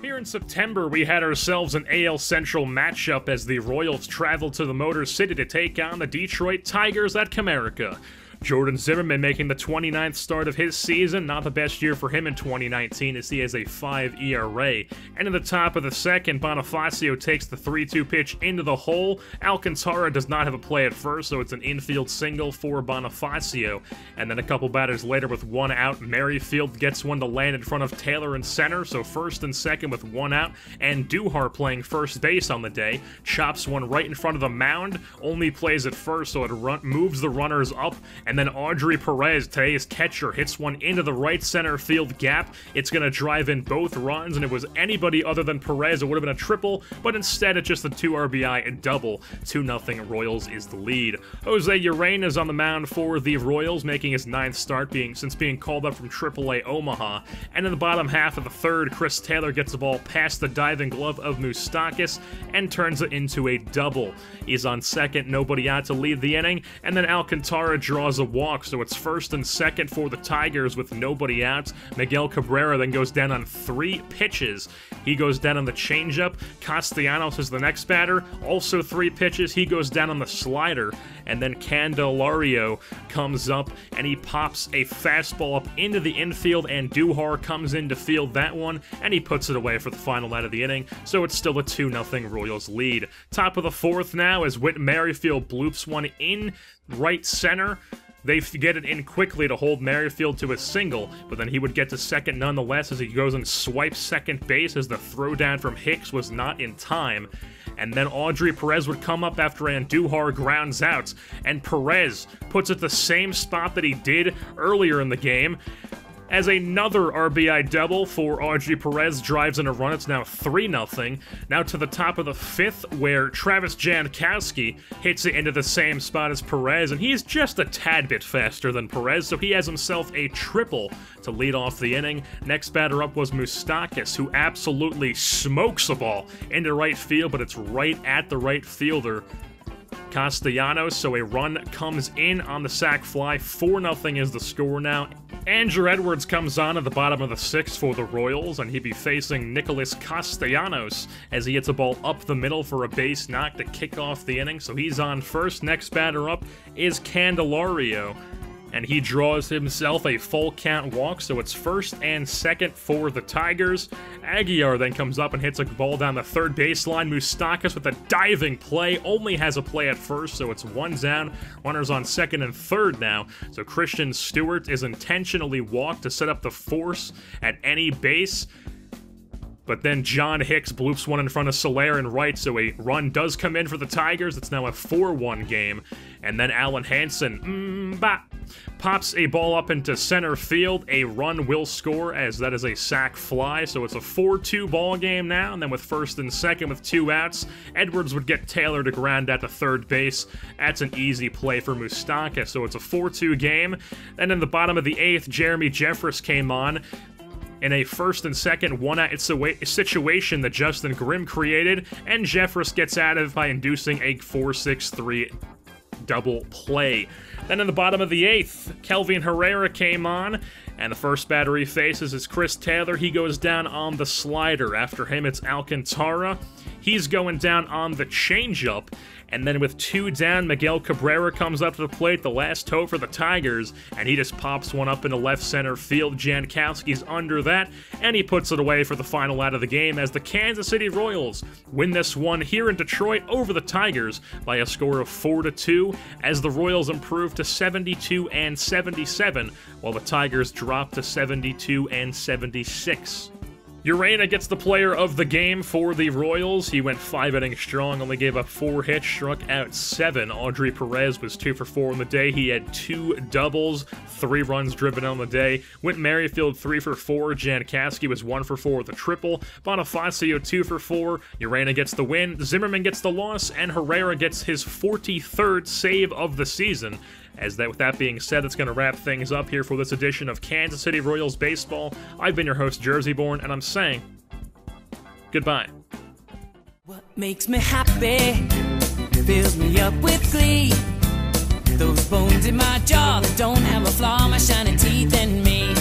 Here in September, we had ourselves an AL Central matchup as the Royals traveled to the Motor City to take on the Detroit Tigers at Comerica. Jordan Zimmermann making the 29th start of his season, not the best year for him in 2019 as he has a 5 ERA. And in the top of the second, Bonifacio takes the 3-2 pitch into the hole. Alcantara does not have a play at first, so it's an infield single for Bonifacio. And then a couple batters later with one out, Merrifield gets one to land in front of Taylor in center, so first and second with one out, and Duhar playing first base on the day, chops one right in front of the mound, only plays at first, so it moves the runners up, and then Audrey Perez, today's catcher, hits one into the right center field gap. It's going to drive in both runs, and if it was anybody other than Perez, it would have been a triple, but instead it's just a 2 RBI double. 2-0 Royals is the lead. Jose Urena is on the mound for the Royals, making his 9th start since being called up from AAA Omaha. And in the bottom half of the third, Chris Taylor gets the ball past the diving glove of Moustakas and turns it into a double. He's on second, nobody out to lead the inning, and then Alcantara draws a walk, so it's first and second for the Tigers with nobody out. Miguel Cabrera then goes down on 3 pitches. He goes down on the changeup. Castellanos is the next batter, also 3 pitches. He goes down on the slider, and then Candelario comes up and he pops a fastball up into the infield, and Duhar comes in to field that one, and he puts it away for the final out of the inning, so it's still a 2-0 Royals lead. Top of the fourth now as Whit Merrifield bloops one in right center. They get it in quickly to hold Merrifield to a single, but then he would get to second nonetheless as he goes and swipes second base as the throwdown from Hicks was not in time. And then Audrey Perez would come up after Andujar grounds out, and Perez puts it the same spot that he did earlier in the game, as another RBI double for Audrey Perez drives in a run. It's now 3-0. Now to the top of the fifth, where Travis Jankowski hits it into the same spot as Perez, and he's just a tad bit faster than Perez, so he has himself a triple to lead off the inning. Next batter up was Moustakas, who absolutely smokes the ball into right field, but it's right at the right fielder, Castellanos, so a run comes in on the sac fly. 4-0 is the score now. Andrew Edwards comes on at the bottom of the sixth for the Royals, and he'd be facing Nicholas Castellanos as he hits a ball up the middle for a base knock to kick off the inning, so he's on first. Next batter up is Candelario, and he draws himself a full count walk, so it's first and second for the Tigers. Aguiar then comes up and hits a ball down the third baseline. Moustakas with a diving play, only has a play at first, so it's one down. Runners on second and third now, so Christian Stewart is intentionally walked to set up the force at any base. But then John Hicks bloops one in front of Soler in right, so a run does come in for the Tigers. It's now a 4-1 game. And then Alan Hansen, pops a ball up into center field. A run will score, as that is a sac fly, so it's a 4-2 ball game now. And then with first and second with 2 outs, Edwards would get Taylor to ground out to third base. That's an easy play for Moustakas, so it's a 4-2 game. And in the bottom of the 8th, Jeremy Jeffress came on in a first and second one-out situation that Justin Grimm created, and Jeffress gets out of by inducing a 4-6-3 double play. Then in the bottom of the 8th, Kelvin Herrera came on, and the first batter he faces is Chris Taylor. He goes down on the slider. After him, it's Alcantara. He's going down on the changeup, and then with 2 down, Miguel Cabrera comes up to the plate, the last hope for the Tigers, and he just pops one up into left center field. Jankowski's under that, and he puts it away for the final out of the game as the Kansas City Royals win this one here in Detroit over the Tigers by a score of 4-2, as the Royals improve to 72-77, while the Tigers drop to 72-76. Urena gets the player of the game for the Royals. He went 5 innings strong, only gave up 4 hits, struck out 7. Audrey Perez was 2 for 4 on the day. He had 2 doubles, 3 runs driven on the day. Whit Merrifield 3 for 4. Jankowski was 1 for 4 with a triple. Bonifacio 2 for 4. Urena gets the win. Zimmermann gets the loss, and Herrera gets his 43rd save of the season. With that being said, it's going to wrap things up here for this edition of Kansas City Royals Baseball. I've been your host, Jerseyborn, and I'm saying goodbye. What makes me happy fills me up with glee. Those bones in my jaw that don't have a flaw, my shiny teeth and me.